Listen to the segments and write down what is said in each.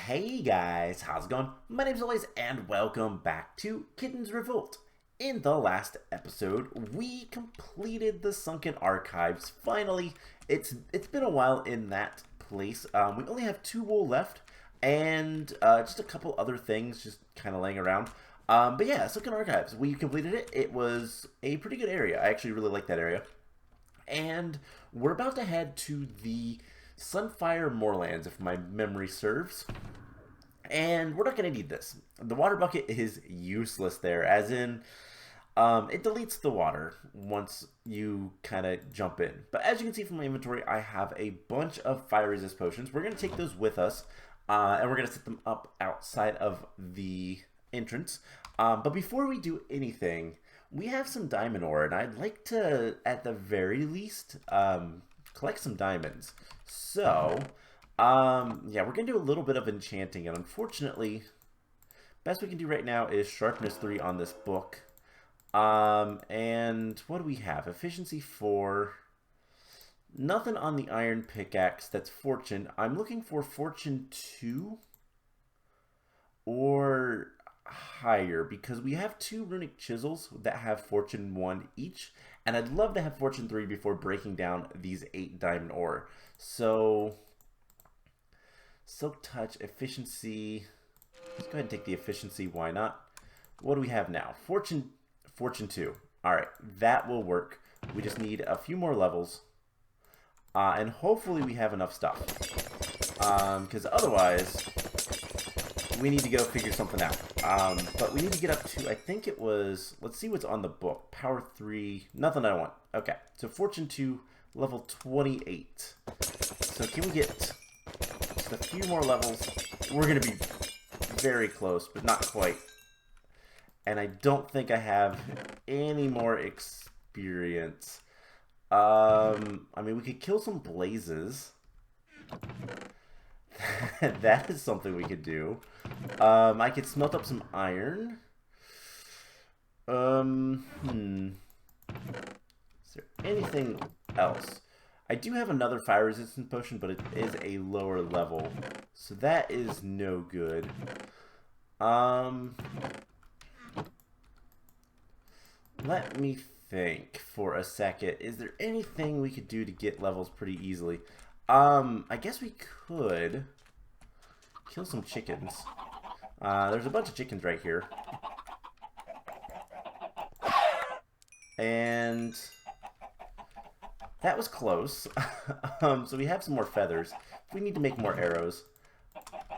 Hey guys, how's it going? My name's Elias and welcome back to Kitten's Revolt. In the last episode, we completed the Sunken Archives. Finally, it's been a while in that place. We only have 2 wool left and just a couple other things just kind of laying around. But yeah, Sunken Archives, we completed it. It was a pretty good area. I actually really like that area. And we're about to head to the Sunfire Moorlands, if my memory serves. And we're not going to need this. The water bucket is useless there, as in, it deletes the water once you kind of jump in. But as you can see from my inventory, I have a bunch of fire resist potions. We're going to take those with us, and we're going to set them up outside of the entrance. But before we do anything, we have some diamond ore, and I'd like to, at the very least, collect some diamonds. So, yeah, we're going to do a little bit of enchanting, and unfortunately, best we can do right now is sharpness 3 on this book. And what do we have? Efficiency 4. Nothing on the iron pickaxe. That's fortune. I'm looking for fortune 2 or higher, because we have 2 runic chisels that have fortune 1 each, and I'd love to have fortune 3 before breaking down these 8 diamond ore. So silk touch, efficiency, let's go ahead and take the efficiency, why not? What do we have now? Fortune 2. Alright, that will work. We just need a few more levels, and hopefully we have enough stuff, because otherwise we need to go figure something out. But we need to get up to, I think it was, let's see what's on the book. Power 3, nothing I want. Okay, so Fortune 2, level 28. So can we get just a few more levels? We're going to be very close, but not quite. And I don't think I have any more experience. I mean, we could kill some blazes. That is something we could do. I could smelt up some iron. Is there anything else? I do have another fire resistance potion, but it is a lower level, so that is no good. Let me think for a second. Is there anything we could do to get levels pretty easily? I guess we could kill some chickens. There's a bunch of chickens right here. And that was close. So we have some more feathers. If we need to make more arrows,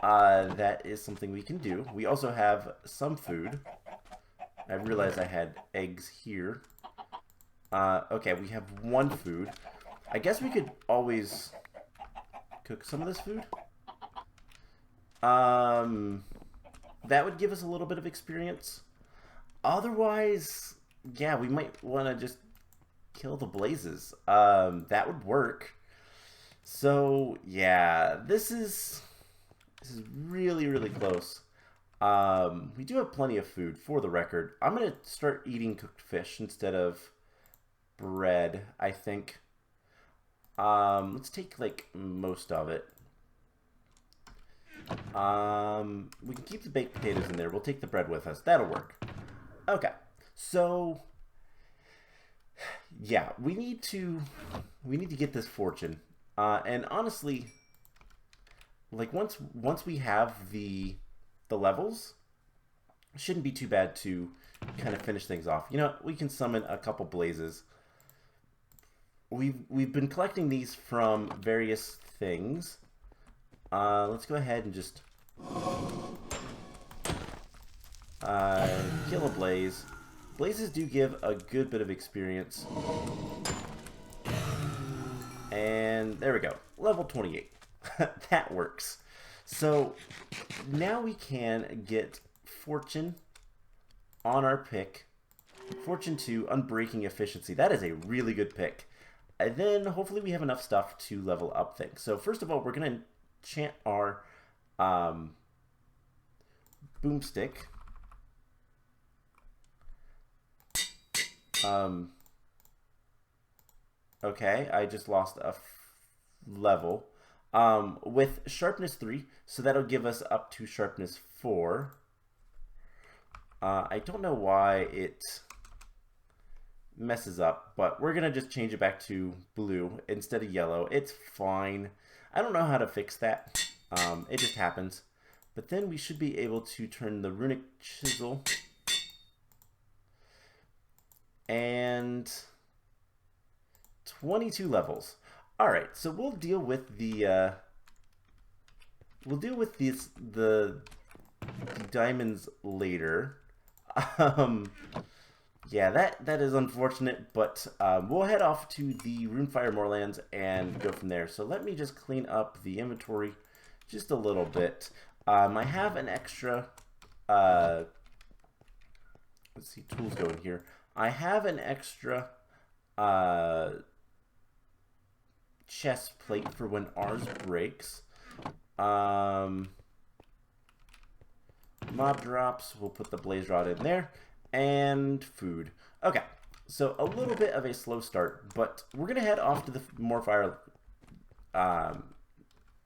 that is something we can do. We also have some food. I realized I had eggs here. Okay, we have 1 food. I guess we could always cook some of this food. That would give us a little bit of experience. Otherwise, yeah, we might want to just kill the blazes. That would work. So, yeah, this is really, really close. We do have plenty of food, for the record. I'm going to start eating cooked fish instead of bread, I think. Let's take, like, most of it. We can keep the baked potatoes in there. We'll take the bread with us. That'll work. Okay. So, yeah, we need to get this fortune. And honestly, like, once we have the levels, it shouldn't be too bad to kind of finish things off. You know, we can summon a couple blazes. We've been collecting these from various things. Let's go ahead and just kill a blaze. Blazes do give a good bit of experience. And there we go. Level 28. That works. So now we can get Fortune on our pick. Fortune 2, Unbreaking Efficiency. That is a really good pick. And then hopefully we have enough stuff to level up things. So first of all, we're going to enchant our boomstick. Okay, I just lost a level. with sharpness 3, so that'll give us up to sharpness 4. I don't know why it messes up, but we're gonna just change it back to blue instead of yellow. It's fine. I don't know how to fix that. It just happens. But then we should be able to turn the runic chisel and 22 levels. All right, so we'll deal with the diamonds later. Yeah, that is unfortunate, but we'll head off to the Sunfire Moorlands and go from there. So let me just clean up the inventory just a little bit. I have an extra, let's see, tools go in here. I have an extra chest plate for when ours breaks. Mob drops, we'll put the blaze rod in there, and food. Okay, so a little bit of a slow start, but we're gonna head off to the Moorfire,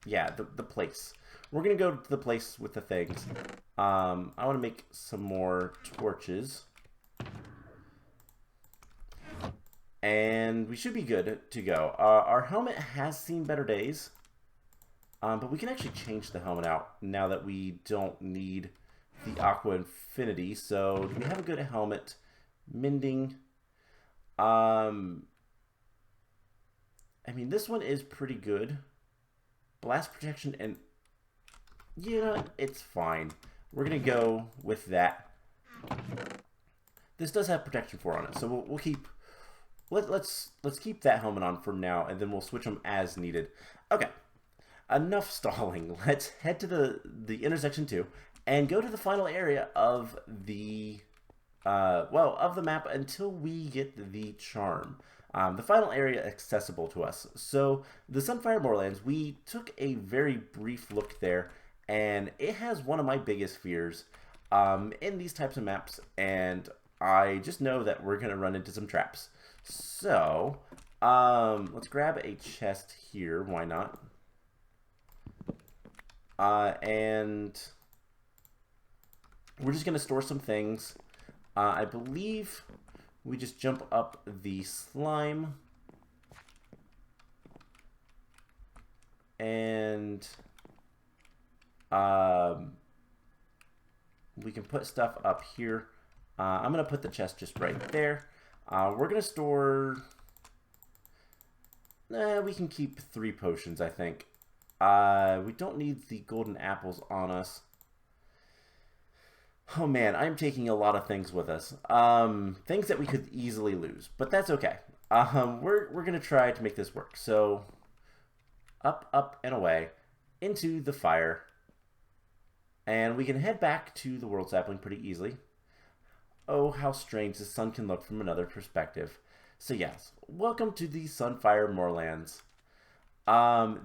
yeah, the place. We're gonna go to the place with the things. I want to make some more torches, and we should be good to go. Our helmet has seen better days, but we can actually change the helmet out now that we don't need the Aqua Infinity. So do we have a good helmet? Mending. I mean, this one is pretty good. Blast protection, and you know, it's fine. We're gonna go with that. This does have protection 4 on it, so we'll keep. Let's keep that helmet on for now, and then we'll switch them as needed. Okay, enough stalling. Let's head to the intersection 2 and go to the final area of the of the map until we get the charm. The final area accessible to us. So the Sunfire Moorlands, we took a very brief look there, and it has one of my biggest fears in these types of maps, and I just know that we're gonna run into some traps. So let's grab a chest here. Why not? And we're just gonna store some things. I believe we just jump up the slime, and we can put stuff up here. I'm gonna put the chest just right there. We're gonna store, we can keep 3 potions, I think. We don't need the golden apples on us. Oh man, I'm taking a lot of things with us. Things that we could easily lose, but that's okay. We're gonna try to make this work. So up and away into the fire, and we can head back to the world sapling pretty easily. Oh, how strange the sun can look from another perspective. So yes, welcome to the Sunfire Moorlands.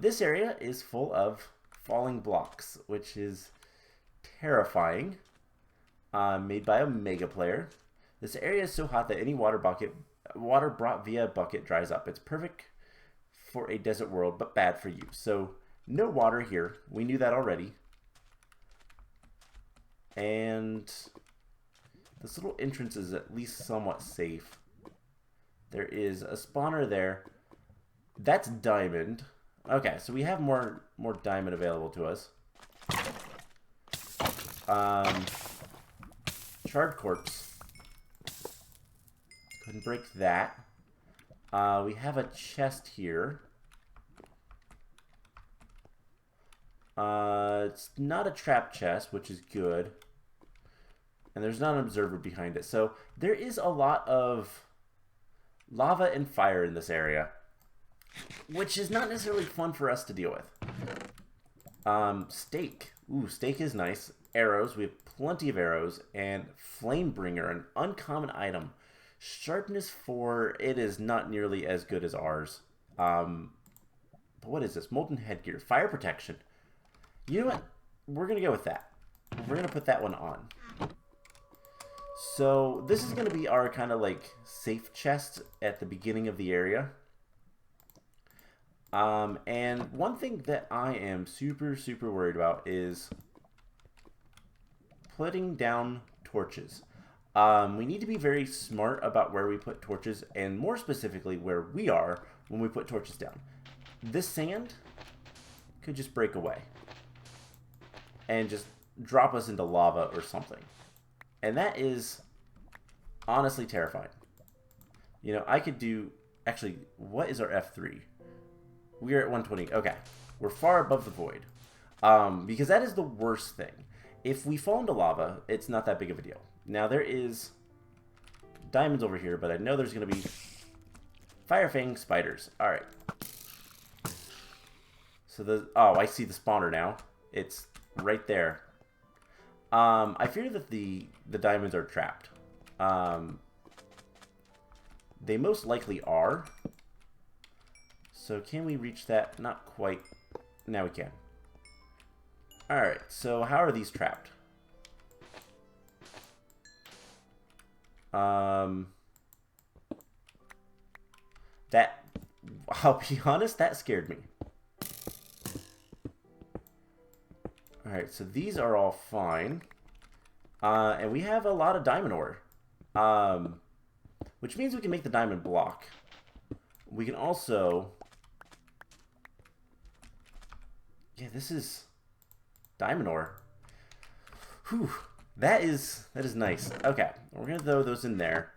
This area is full of falling blocks, which is terrifying. Made by a mega player. This area is so hot that any water brought via bucket dries up. It's perfect for a desert world, but bad for you. So no water here. We knew that already. And this little entrance is at least somewhat safe. There is a spawner there. That's diamond. Okay, so we have more diamond available to us. Charred corpse. Couldn't break that. We have a chest here. It's not a trap chest, which is good. And there's not an observer behind it. So there is a lot of lava and fire in this area, which is not necessarily fun for us to deal with. Steak. Ooh, steak is nice. Arrows. We have plenty of arrows. And Flamebringer, an uncommon item. Sharpness 4. It is not nearly as good as ours. But what is this? Molten headgear. Fire protection. You know what? We're going to go with that. We're going to put that one on. So this is going to be our kind of like safe chest at the beginning of the area. And one thing that I am super, super worried about is putting down torches. We need to be very smart about where we put torches, and more specifically where we are when we put torches down. This sand could just break away and just drop us into lava or something. And that is honestly terrifying. You know, I could do... Actually, what is our F3? We are at 120. Okay. We're far above the void. Because that is the worst thing. If we fall into lava, it's not that big of a deal. Now, there is diamonds over here, but I know there's going to be fire fang spiders. Alright. So the... Oh, I see the spawner now. It's right there. I fear that the diamonds are trapped. They most likely are. So can we reach that? Not quite. Now we can. Alright, so how are these trapped? That, I'll be honest, that scared me. Alright, so these are all fine. And we have a lot of diamond ore. Which means we can make the diamond block. We can also... Yeah, this is diamond ore. Whew. That is nice. Okay, we're going to throw those in there.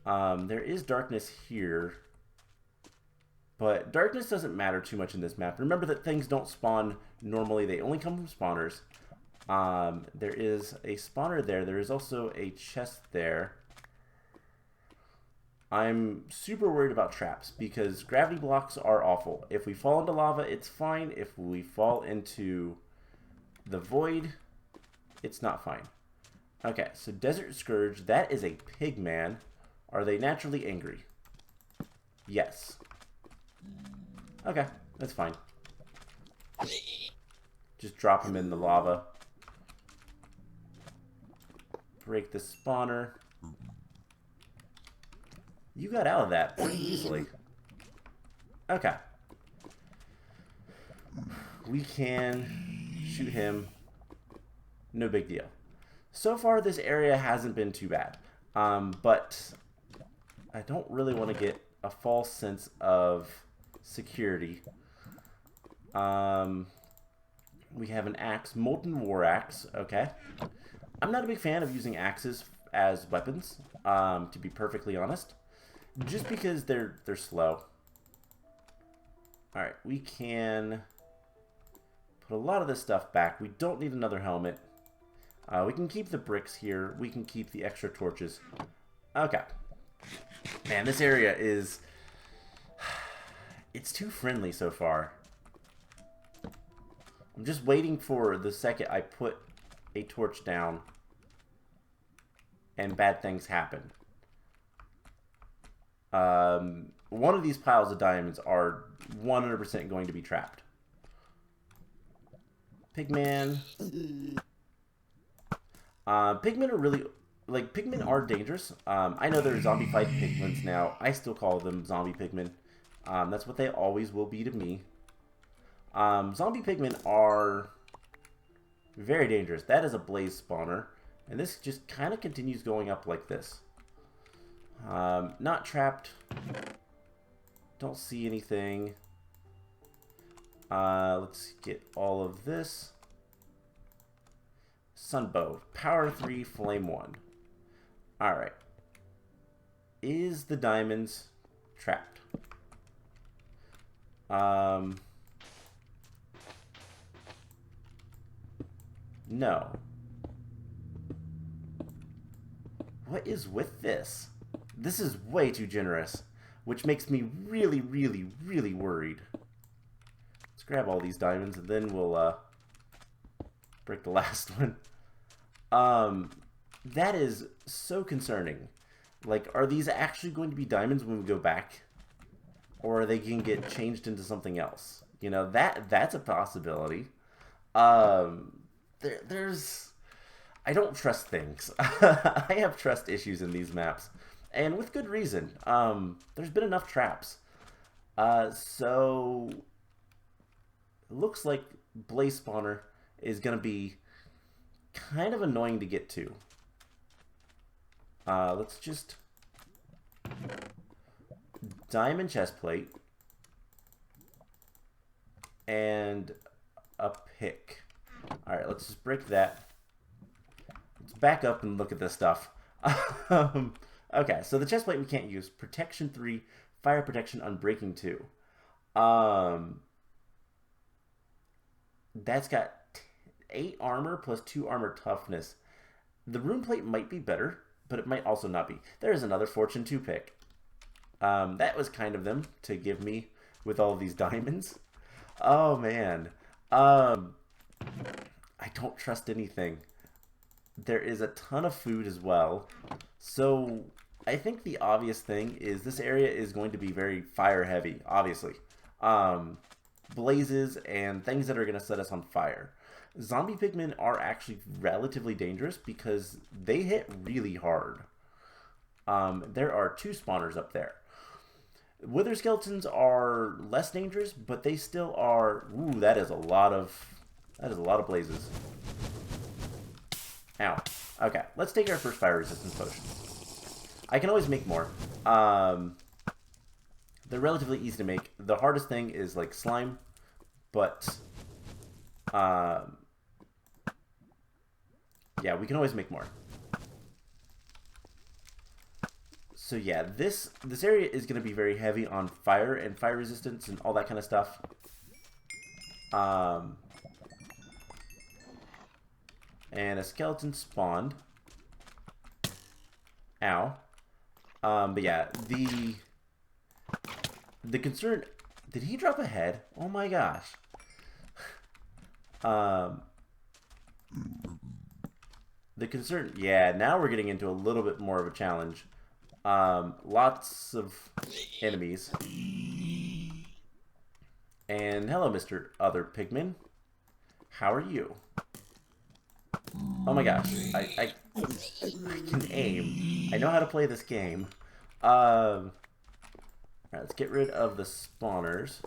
There is darkness here. But darkness doesn't matter too much in this map. Remember that things don't spawn normally. They only come from spawners. There is a spawner there. There is also a chest there. I'm super worried about traps because gravity blocks are awful. If we fall into lava, it's fine. If we fall into the void, it's not fine. Okay, so Desert Scourge, that is a pig man. Are they naturally angry? Yes. Okay, that's fine. Just drop him in the lava. Break the spawner. You got out of that pretty easily. Okay. We can shoot him. No big deal. So far, this area hasn't been too bad. But I don't really want to get a false sense of security. We have an axe, Molten War Axe. Okay. I'm not a big fan of using axes as weapons, to be perfectly honest. Just because they're slow. Alright, we can put a lot of this stuff back. We don't need another helmet. We can keep the bricks here. We can keep the extra torches. Okay. Man, this area is... It's too friendly so far. I'm just waiting for the second I put a torch down and bad things happen. One of these piles of diamonds are 100% going to be trapped. Pigman. Pigmen are really... Like, pigmen are dangerous. I know they're zombie-fied piglins now. I still call them zombie pigmen. That's what they always will be to me. Zombie pigmen are very dangerous. That is a blaze spawner. And this just kind of continues going up like this. Not trapped. Don't see anything. Let's get all of this. Sunbow. Power 3, Flame 1. Alright. Is the diamonds trapped? No. What is with this? This is way too generous, which makes me really, really, really worried. Let's grab all these diamonds and then we'll break the last one. That is so concerning. Like, are these actually going to be diamonds when we go back? Or are they going to get changed into something else? You know, that's a possibility. There's... I don't trust things. I have trust issues in these maps. And with good reason. There's been enough traps. So it looks like Blaze Spawner is going to be kind of annoying to get to. Let's just diamond chest plate and a pick. All right, let's just break that. Let's back up and look at this stuff. Okay, so the chest plate we can't use. Protection 3, fire protection, unbreaking 2. That's got 8 armor plus 2 armor toughness. The rune plate might be better, but it might also not be. There's another fortune 2 pick. That was kind of them to give me with all of these diamonds. Oh man. I don't trust anything. There is a ton of food as well. So I think the obvious thing is this area is going to be very fire heavy, obviously. Blazes and things that are going to set us on fire. Zombie pigmen are actually relatively dangerous because they hit really hard. There are 2 spawners up there. Wither skeletons are less dangerous, but they still are. Ooh, that is a lot of blazes. Ow. Okay, let's take our first fire resistance potion. I can always make more. They're relatively easy to make. The hardest thing is like slime, but yeah, we can always make more. So yeah, this area is going to be very heavy on fire and fire resistance and all that kind of stuff. And a skeleton spawned. Ow. But yeah, the concern... Did he drop a head? Oh my gosh. The concern... Yeah, now we're getting into a little bit more of a challenge. Lots of enemies. And hello, Mr. Other Pigman. How are you? Oh my gosh, I can aim. I know how to play this game. Alright, let's get rid of the spawners.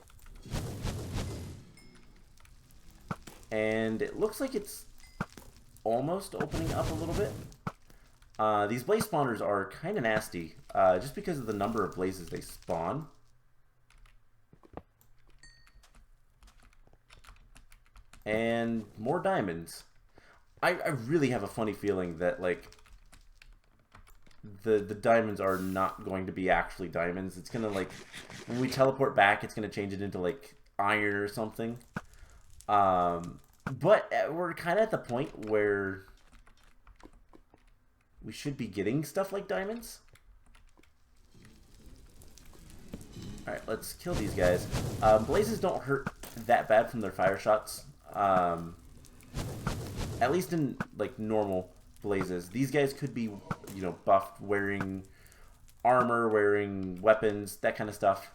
And it looks like it's almost opening up a little bit. These blaze spawners are kind of nasty, just because of the number of blazes they spawn. And more diamonds. I really have a funny feeling that, like, the diamonds are not going to be actually diamonds. It's going to, like, when we teleport back, it's going to change it into, like, iron or something. But we're kind of at the point where we should be getting stuff like diamonds. Alright, let's kill these guys. Blazes don't hurt that bad from their fire shots. At least in, like, normal blazes. These guys could be, you know, buffed, wearing armor, wearing weapons, that kind of stuff.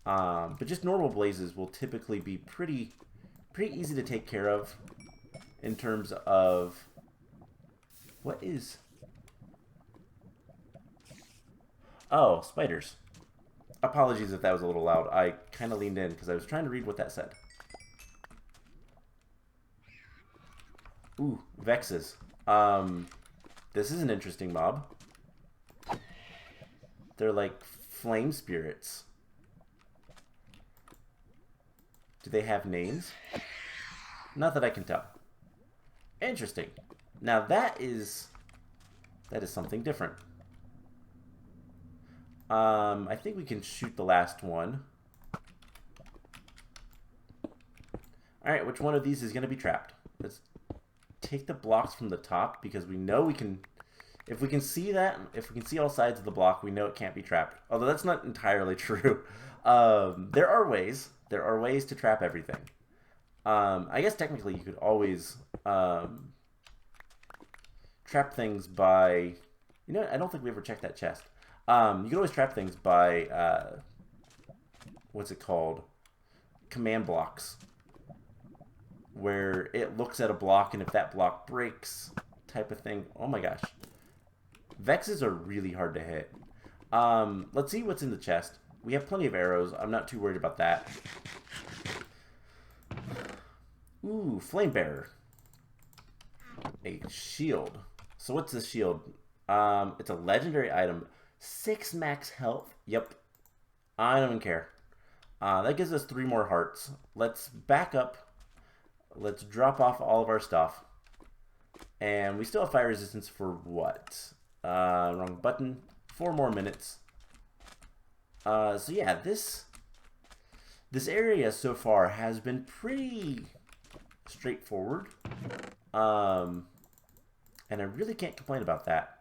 But just normal blazes will typically be pretty easy to take care of in terms of... What is... Oh, spiders. Apologies if that was a little loud. I kind of leaned in because I was trying to read what that said. Ooh, Vexes. This is an interesting mob. They're like flame spirits. Do they have names? Not that I can tell. Interesting. Now that is something different. I think we can shoot the last one. Alright, which one of these is going to be trapped? Let's take the blocks from the top, because we know we can... If we can see that, if we can see all sides of the block, we know it can't be trapped. Although that's not entirely true. There are ways. There are ways to trap everything. I guess technically you could always trap things by... You know what? I don't think we ever checked that chest. You can always trap things by... what's it called? Command blocks. Where it looks at a block, and if that block breaks, type of thing. Oh my gosh. Vexes are really hard to hit. Let's see what's in the chest. We have plenty of arrows. I'm not too worried about that. Ooh, Flame Bearer. A shield. So what's this shield? It's a legendary item. 6 max health. Yep. I don't even care. That gives us 3 more hearts. Let's back up. Let's drop off all of our stuff. And we still have fire resistance for what? Wrong button. 4 more minutes. So yeah, this area so far has been pretty straightforward. And I really can't complain about that.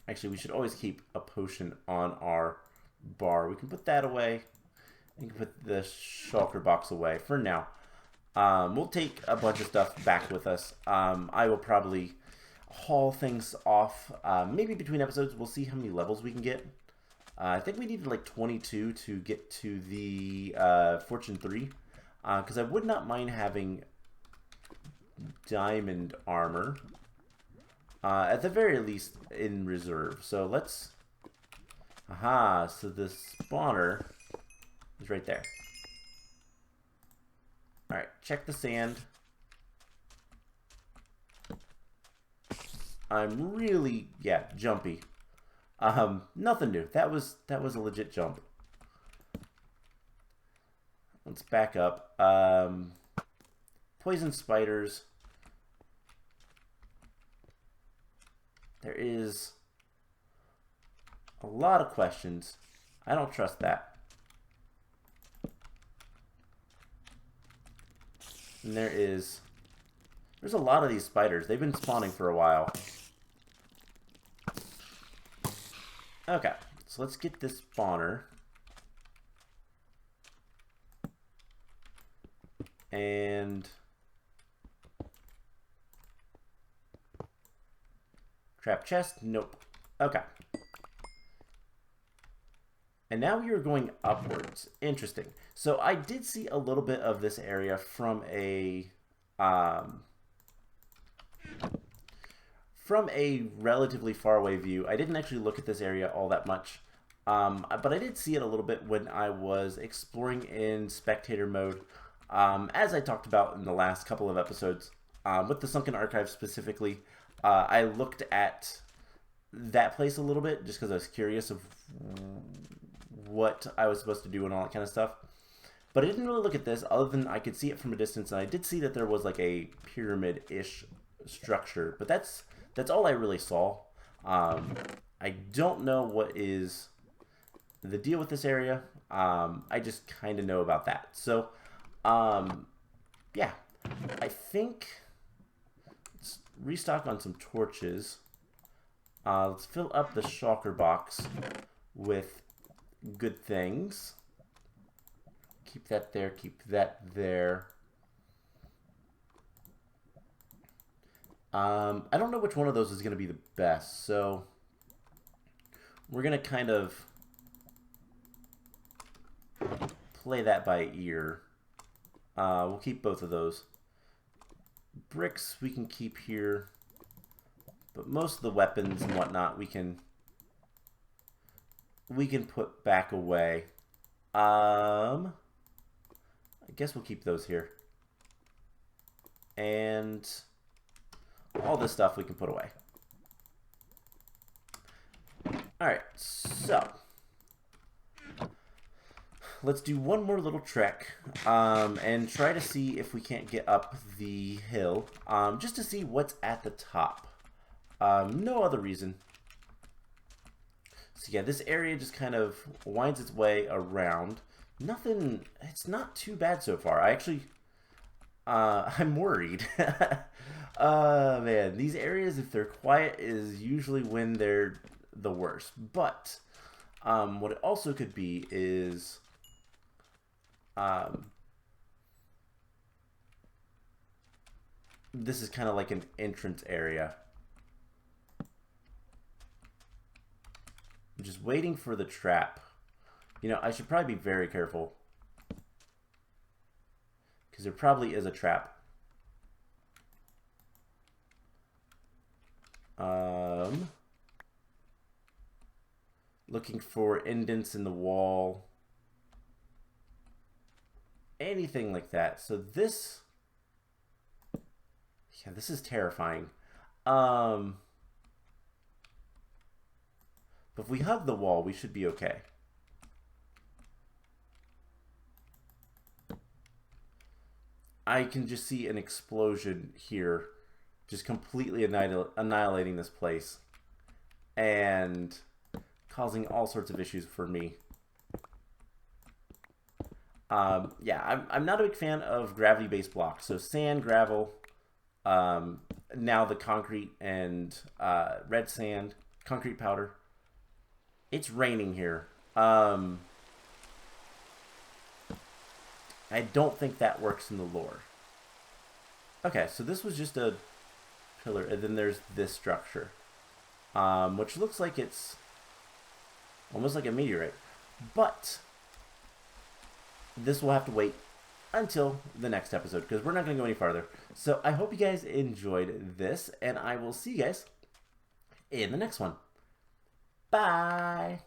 Actually, we should always keep a potion on our bar. We can put that away. We can put the shulker box away for now. We'll take a bunch of stuff back with us. I will probably haul things off. Maybe between episodes, we'll see how many levels we can get. I think we needed like 22 to get to the Fortune 3. Because I would not mind having diamond armor. At the very least in reserve. So let's... Aha, so the spawner is right there. Alright, check the sand. I'm really, yeah, jumpy. Nothing new. That was a legit jump. Let's back up. Poison spiders. There is a lot of questions. I don't trust that. And there's a lot of these spiders. They've been spawning for a while. Okay, so let's get this spawner. And trap chest? Nope. Okay. And now we are going upwards. Interesting. So I did see a little bit of this area from a relatively far away view. I didn't actually look at this area all that much. But I did see it a little bit when I was exploring in spectator mode. As I talked about in the last couple of episodes, with the Sunken Archive specifically, I looked at that place a little bit just because I was curious of what I was supposed to do and all that kind of stuff. But I didn't really look at this other than I could see it from a distance, and I did see that there was like a pyramid-ish structure, but that's all I really saw. I don't know what is the deal with this area. I just kind of know about that. So, yeah, I think let's restock on some torches. Let's fill up the shulker box with good things. Keep that there, keep that there. I don't know which one of those is going to be the best, so we're going to kind of play that by ear. We'll keep both of those. Bricks we can keep here, but most of the weapons and whatnot we can put back away. I guess we'll keep those here. And all this stuff we can put away. Alright, so let's do one more little trek and try to see if we can't get up the hill, just to see what's at the top. No other reason. So yeah, this area just kind of winds its way around. Nothing, it's not too bad so far. I actually, I'm worried. Man, these areas, if they're quiet, is usually when they're the worst. But what it also could be is this is kind of like an entrance area. I'm just waiting for the trap. You know, I should probably be very careful, because there probably is a trap. Looking for indents in the wall. Anything like that. So this... Yeah, this is terrifying. But if we hug the wall, we should be okay. I can just see an explosion here, just completely annihilating this place and causing all sorts of issues for me. Yeah, I'm not a big fan of gravity-based blocks. So sand, gravel, now the concrete and red sand, concrete powder. It's raining here. I don't think that works in the lore. Okay, so this was just a pillar, and then there's this structure, which looks like it's almost like a meteorite. But this will have to wait until the next episode, because we're not going to go any farther. So I hope you guys enjoyed this, and I will see you guys in the next one. Bye!